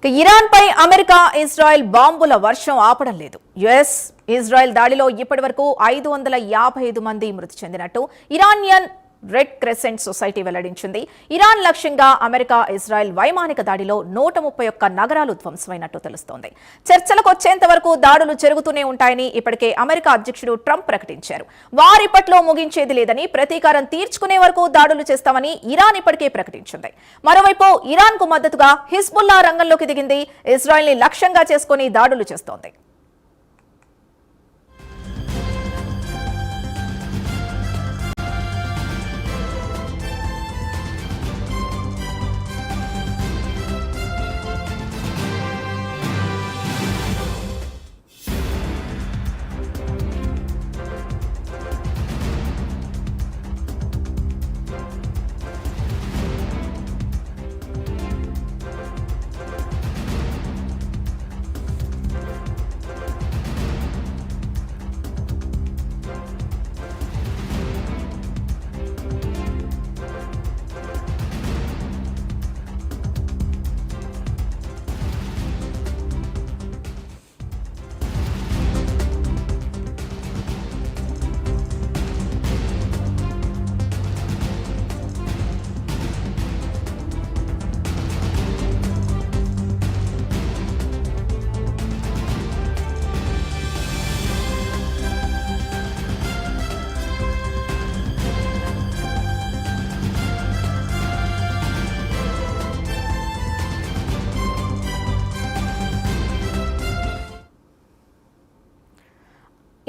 Iran పై America Israel బాంబుల వర్షం ఆపడం లేదు. యుఎస్ ఇజ్రాయెల్ దాడిలో ఇప్పటివరకు 555 మంది మృతి చెందినట్టు ఇరానియన్ రెడ్ క్రెసెంట్ సొసైటీ వెల్లడించింది. ఇరాన్ లక్ష్యంగా అమెరికా ఇజ్రాయెల్ వైమానిక దాడిలో 131 నగరాలు ధ్వంసమైనట్టు తెలుస్తోంది. చర్చలకు వచ్చేంత వరకు దాడులు జరుగుతూనే ఉంటాయని ఇప్పటికే అమెరికా అధ్యక్షుడు ట్రంప్ ప్రకటించారు. వారిప్పట్లో ముగించేది లేదని, ప్రతీకారం తీర్చుకునే వరకు దాడులు చేస్తామని ఇరాన్ ఇప్పటికే ప్రకటించింది. మరోవైపు ఇరాన్ కు మద్దతుగా హిజ్బుల్లా రంగంలోకి దిగింది. ఇజ్రాయెల్ ని లక్ష్యంగా చేసుకుని దాడులు చేస్తోంది.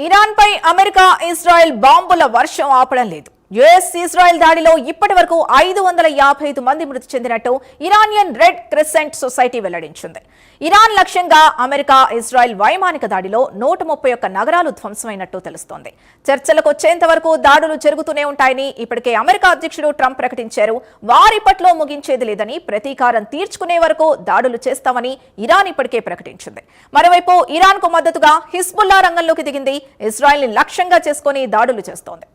ఇరాన్ పై అమెరికా ఇజ్రాయెల్ బాంబుల వర్షం ఆపడం లేదు. యుఎస్ ఇజ్రాయెల్ దాడిలో ఇప్పటి వరకు 555 మంది మృతి చెందినట్టు ఇరానియన్ రెడ్ క్రెసెంట్ సొసైటీ వెల్లడించింది. ఇరాన్ లక్ష్యంగా అమెరికా ఇజ్రాయెల్ వైమానిక దాడిలో 131 నగరాలు ధ్వంసమైనట్టు తెలుస్తోంది. చర్చలకు వచ్చేంత వరకు దాడులు జరుగుతూనే ఉంటాయని ఇప్పటికే అమెరికా అధ్యక్షుడు ట్రంప్ ప్రకటించారు. వారిప్పట్లో ముగించేది లేదని, ప్రతీకారం తీర్చుకునే వరకు దాడులు చేస్తామని ఇరాన్ ఇప్పటికే ప్రకటించింది. మరోవైపు ఇరాన్ కు మద్దతుగా హిజ్బుల్లా రంగంలోకి దిగింది. ఇజ్రాయెల్ ని లక్ష్యంగా చేసుకుని దాడులు చేస్తోంది.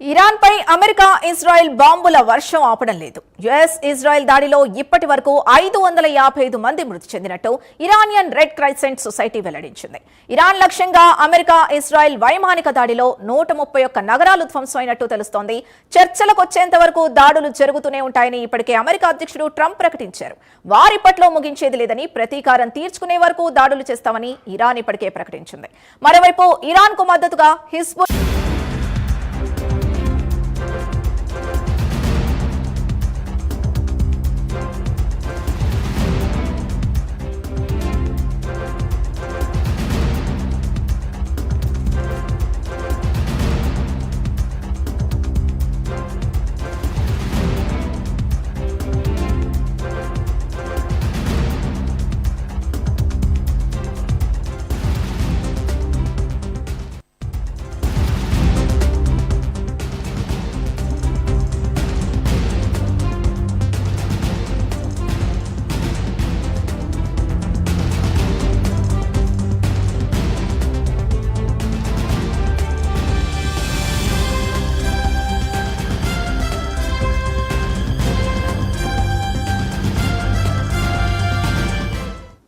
ఇరాన్ పై అమెరికా ఇజ్రాయెల్ బాంబుల వర్షం ఆపడం లేదు. యుఎస్ ఇజ్రాయెల్ దాడిలో ఇప్పటి వరకు 555 మంది మృతి చెందినట్టు ఇరానియన్ రెడ్ క్రెసెంట్ సొసైటీ వెల్లడించింది. ఇరాన్ లక్ష్యంగా అమెరికా ఇజ్రాయెల్ వైమానిక దాడిలో 131 నగరాలు ధ్వంసమైనట్టు తెలుస్తోంది. చర్చలకు వచ్చేంత వరకు దాడులు జరుగుతూనే ఉంటాయని ఇప్పటికే అమెరికా అధ్యక్షుడు ట్రంప్ ప్రకటించారు. వారిప్పట్లో ముగించేది లేదని, ప్రతీకారం తీర్చుకునే వరకు దాడులు చేస్తామని ఇరాన్ ఇప్పటికే ప్రకటించింది. మరోవైపు ఇరాన్ కు మద్దతుగా హిజ్బుల్లా